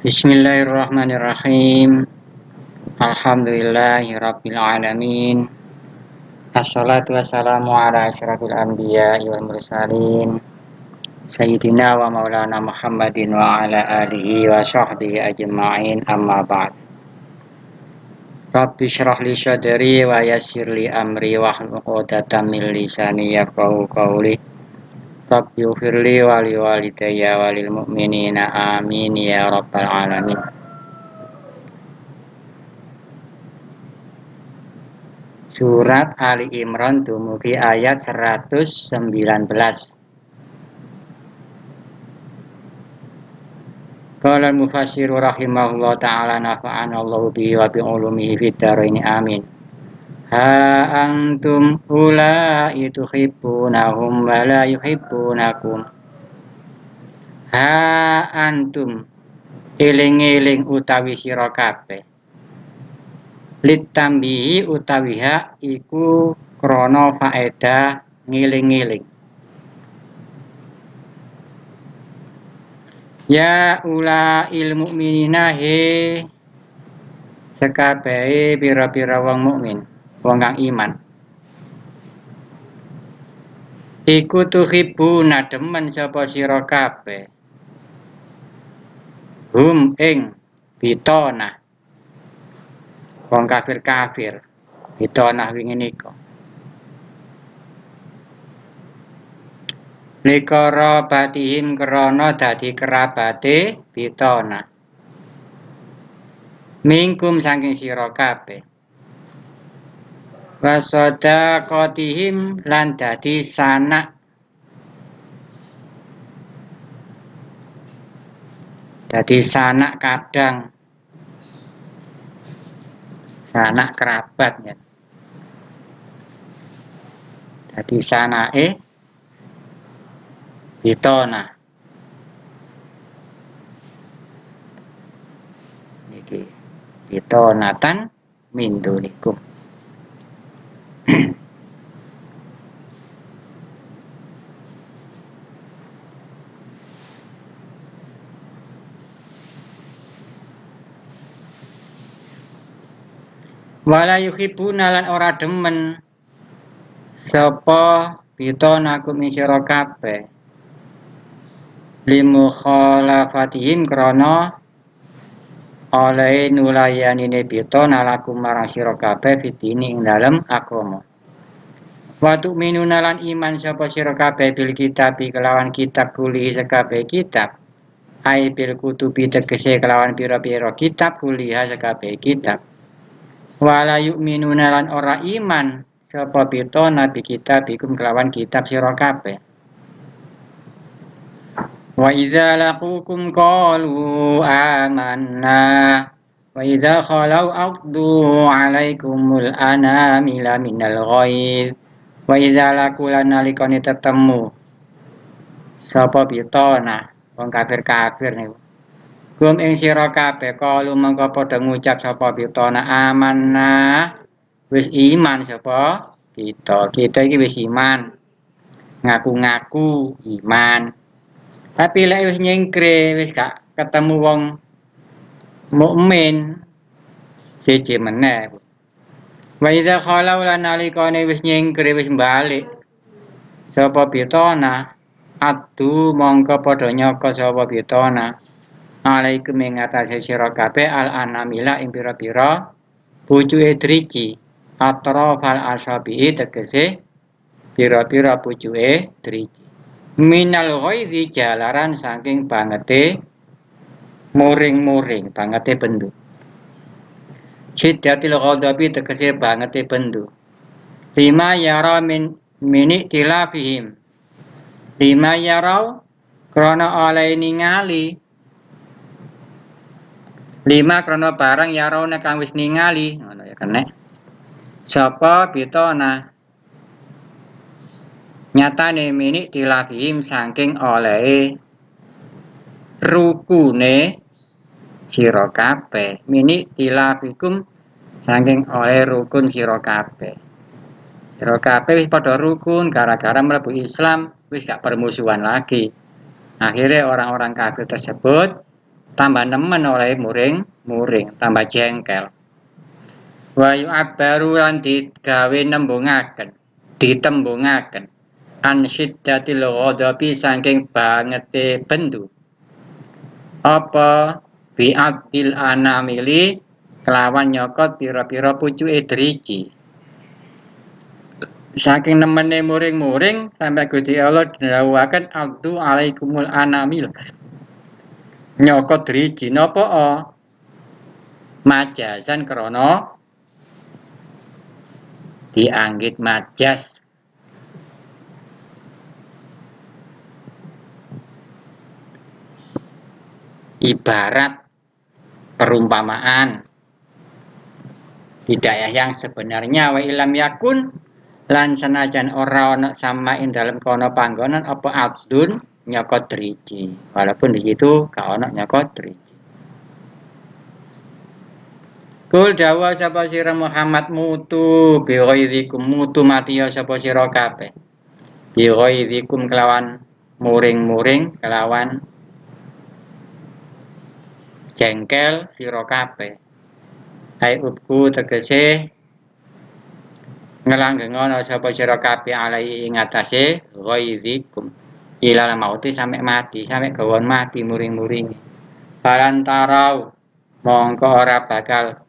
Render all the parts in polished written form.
Bismillahirrahmanirrahim. Alhamdulillahirabbil alamin. Assalatu wassalamu ala asyrafil anbiya'i wal mursalin. Sayyidina wa maulana Muhammadin wa ala alihi wa sahbihi ajma'in, amma ba'd. Rabbi syrah li sadri wa yassir li amri wahlul 'uqdatam min lisani yafqahu qawli. Rabbi ighfirli wa li walidayya wa lil mu'minina amin ya rabbal alamin. Surat Ali Imran dumugi ayat 119. Qala al-mufassiru rahimahullah ta'ala nafa'ana Allahu bihi wa bi ulumihi fid dharain amin. Ha antum ulai tuhibbunahum wa la yuhibbunakum. Ha antum eling-eling utawi sira kabeh. Litambihi utawiha iku krana faedah ngiling-ngiling. Ya ula ilmu mu'minina he sekabehe pira-pira wong mukmin, wong kang iman. Iku tuhibuna demen sapa sira kabeh. Hum ing bitona. Wong kafir bitona wingi nika. Likara batihim krana dadi kerabate bitona. Mingkum saking sira kabeh. Wasodaqatihim lan dadi sanak. Dadi sanak kadang. Sanak kerabat ya. Dadi sanake bitona. Iki bitonatan min dunikum. Wala yuhibbuna lan ora demen sapa bitonakum ing sira kabeh. Limukhalafatihim krana oleh nulayanine bitona lakum marang sira kabeh fitini ing dalem agama. Wa tu'minuna lan iman sapa sira kabeh bil kitab kelawan kitab kuli sakabeh kitab. Ai bil kutubi tegese kelawan pira-pira kitab kuliah sakabeh kitab. Wala yu'minuna lan ora iman sapa bitona bi kitab ikum kelawan kitab sira kabeh. Wa idza laqukum qalu amanna wa idza khalau aqdu alaikumul anamila minal ghaid. Wa idza laqulan nalikane tetemu sapa bitona wong kafir niku. Kum ing sira kabeh kalu mengko padha ngucap sapa bitona amanna wis iman sapa kita iki wis iman ngaku-ngaku iman tapi lek wis nyengkre wis gak ketemu wong mukmin siji meneh. Wa idza khalau lan nalikane wis nyengkre wis balik sapa bitona adu mongko padha nyaka sapa bitona alaikum ing atase sira kabeh al anamila ing pira-pira pucuke driji atrafal asabi tegese pira-pira pucuke driji minal ghaidhi jalaran saking bangete muring-muring bangete bendu syiddatil ghadabi tegese bangete bendu lima yara mini tilafihim lima yarau krana oleh ningali lima krono barang yarone kang wis ningali ngono ya kene sapa bitona nyatane mini tilafihim saking olehe rukune sira kabeh mini tilafikum saking oleh rukun sira kabeh wis padha rukun gara-gara mlebu Islam wis gak permusuhan lagi. Akhirnya orang-orang kafir tersebut tambah nemen oleh muring tambah jengkel. Wa yu'abbaru lan digawe nembungaken ditembungaken an syiddatil ghadabi saking bangete bendu apa bi'adil anamili kelawan nyokot pira-pira pucuke driji saking nemene muring-muring sampai Gusti Allah dawuhaken abdu alaikumul anamil nyokot driji napa majazan krana dianggit majas ibarat perumpamaan hidayah yang sebenarnya wa ilam yakun lan senajan ora ana sama ing dalem kono panggonan apa abdun nyokot driji walaupun di situ gak ana nyokot driji. Kul dawa sapa sira Muhammad mutu bi ghairikum mutu mati ya sapa sira kabeh bi ghairikum kelawan muring-muring kelawan jengkel sira kabeh hai ubku tegese ngelanggengono sapa sira kabeh alai ing atase ghairikum ilal mauti sampai mati sampai gawon mati muring-muring balantarau mongko ora bakal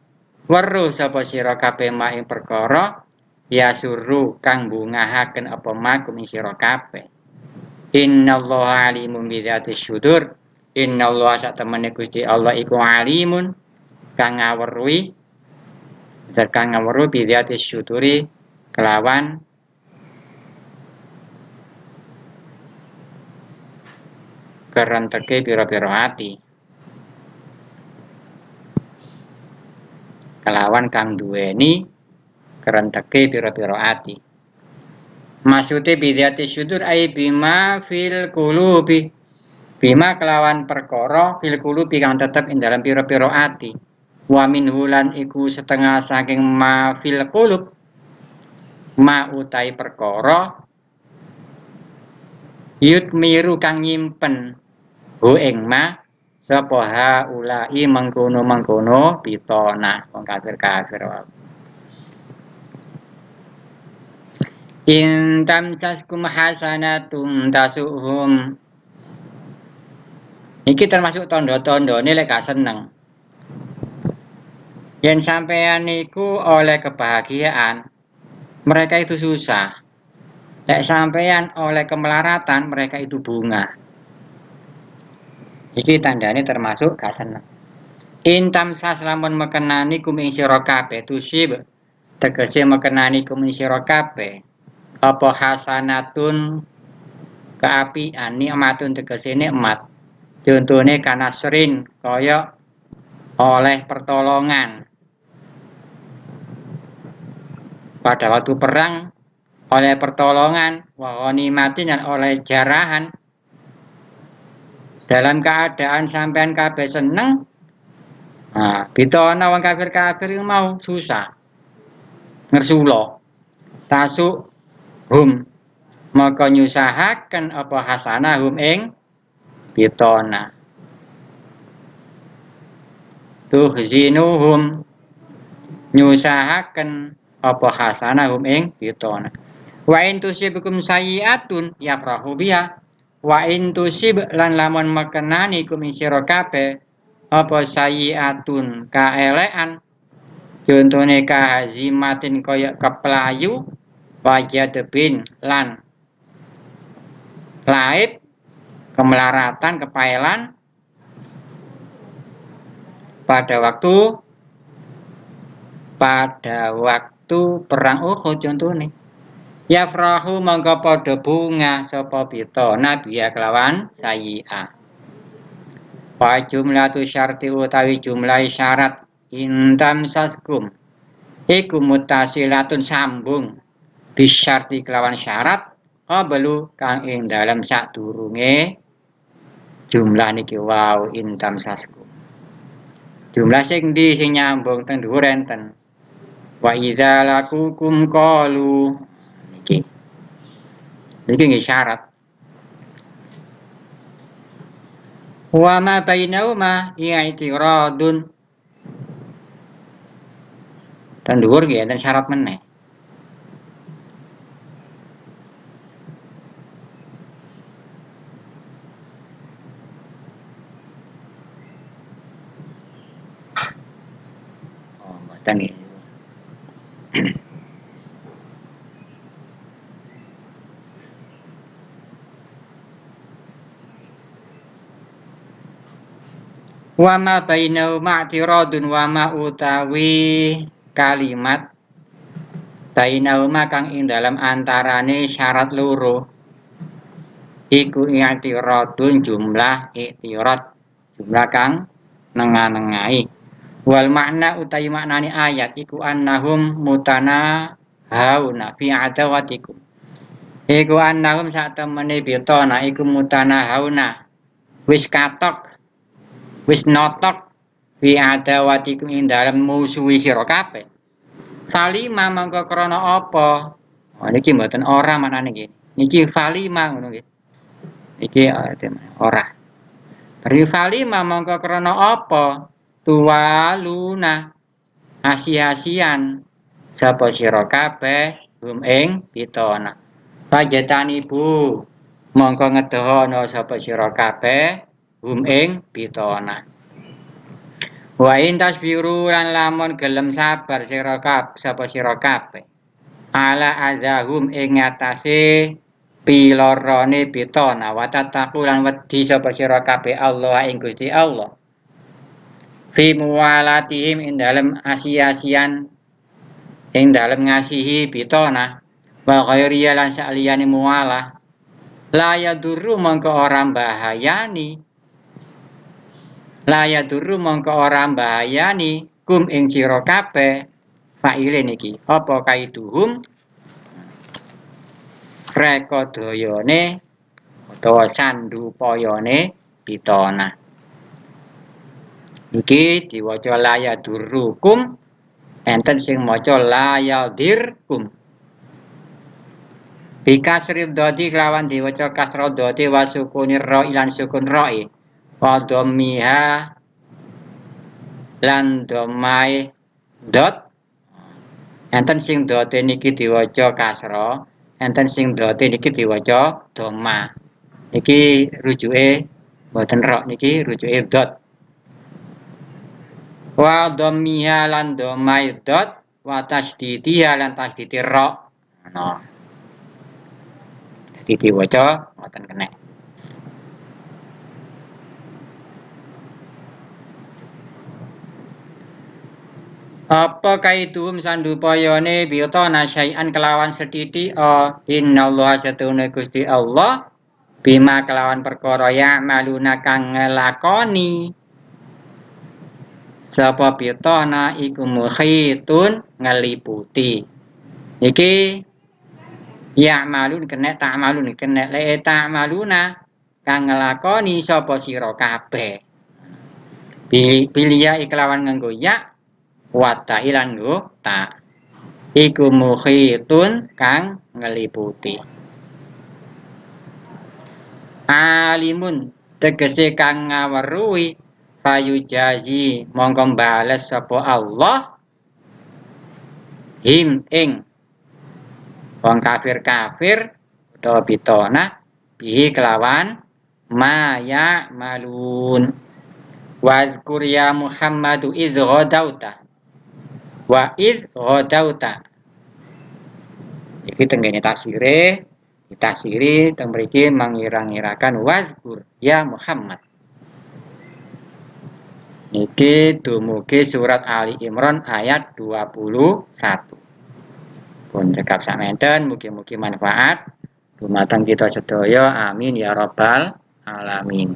weruh sapa sira kabeh mak ing perkara ya suruh kang bungahaken apa makum ing sira kabeh innallaha alimun bidzati syudur innallaha satemene Gusti Allah iku alimun kang ngaweruhi zat kang ngaweruh bidzati syuduri kelawan kerenteke pira-pira ati kelawan kang duweni kerenteke pira-pira ati maksude bidzati syudur ai bima fil qulubi bima kelawan perkara fil qulubi kang tetep ing dalam pira-pira ati wa minhulan iku setengah saking ma fil qulub ma utai perkara yutmiru kang nyimpen hu ing ma sapa haulai mengkono pitona wong kafir wae in tamsaskum hasanatun tasuhum iki termasuk tondo-tondone lek gak seneng yen sampeyan niku oleh kebahagiaan mereka itu susah. Lek sampeyan oleh kemelaratan, mereka itu bunga. Iki tandane termasuk gak seneng. Intam saslamun mekenani kum ing sira kabeh tusib. Tegese mekenani kum ing sira kabeh. Apa hasanatun keapian nikmatun tegese nikmat. Contone kanasrin kaya oleh pertolongan. Pada waktu perang oleh pertolongan wa ghanimatin dan oleh jarahan dalam keadaan sampean kabeh seneng bitona wong kafir mau susah ngersulo tasuk hum maka nyusahaken apa hasanah hum ing bitona tuhzinuhum nyusahaken apa hasanah hum ing bitona wa in tusibukum sayyi'atun yafrahu biha wa in tusib lan lamun mekenani kum sira kabeh apa sayyi'atun kaelekan contone kahazimatin kaya keplayu wajadbin lan laib kemelaratan kepaelan pada waktu perang Uhud contone yafrahu mangka padha bunga sapa bita nabi kelawan sayyi'ah wa jumlatu syarti utawi jumlah syarat intam saskum iku mutasilatun sambung bisyarti kelawan syarat qablu kang ing dalem sadurunge jumlah niki wau intam saskum jumlah sing ndi sing nyambung teng dhuwur enten wa idza lakukum qalu niki nggih syarat Wa ma bainahuma i'tiradun. Ten dhuwur nggih enten syarat meneh. Oh, mboten nggih. Wa ma bainahuma i'tiradun wa ma utawi kalimat bainahuma kang ing dalam antarane syarat loro iku i'tiradun jumlah i'tirad jumlah kang nengah-nengahi wal makna utawi maknane ayat iku annahum mutana hauna fi adawatikum iku annahum sak temene bitona iku mutana hauna wis katok wis notok fi adawatikum ing dalem musuhi sira kabeh falima mangko krana apa niki mboten ora maknane nggih niki falima ngono nggih iki ora Rifalima mongko krana apa tuwaluna asi-asian sapa sira kabeh ing pitona pajetani bu mongko ngedohana sapa sira kabeh ing pitona wa intas biru lan lamun gelem sabar sira kabeh sapa sira kabeh ala azahum ing ngatasé pilorone pitona wa tataku lan wedi sapa sira kabeh Allah ing Gusti Allah fi muwalatihim ing dalem asi-asian ing dalem ngasihi pitona wa ghairiya lan saliyane muwalah la yadurru mongko ora bahayani la yadurru mongko ora bahayani kum ing sira kabeh faile niki apa kaiduhum rekodayane utawa sandupayane pitona iki diwaca layadurrukum enten sing maca layadirkum bikasri dadi kelawan diwaca kasra dadi wasukunir ra ilan sukun ra'i wa dhammiha lan dhammai dot enten sing dote niki diwaca kasra enten sing dote niki diwaca dhamma iki rujuke mboten ra niki rujuke dot wa dhammiha lan dhammai dot wa tasdidiha lan tasdidi ra ana dadi diwaca mboten kenek apa kaituhum sandupayane biyotona syai'an kelawan sethithik innallaha satune Gusti Allah bima kelawan perkara ya maluna kang ngelakoni sapa biyotona iku mukhitun ngeliputi iki ya malun kena tak malun kena le tak maluna kang ngelakoni sapa sira kabeh pilia iklawan nganggo ya wata ilan nggo tak iku mukhitun kang ngeliputi alimun tegese kang ngaweruhi fayujazi mongko bales sapa Allah him ing wong kafir utawa pitona bihi kelawan maya malun wazkur ya Muhammadu idh ghadauta wa idh ghadauta iki tenggene tasire teng mriki mangira-ngirakan wazkur ya Muhammad niki dumugi surat Ali Imran ayat 21 pun cekap sakmenten mugi-mugi manfaat dumateng kita sedaya amin ya rabbal alamin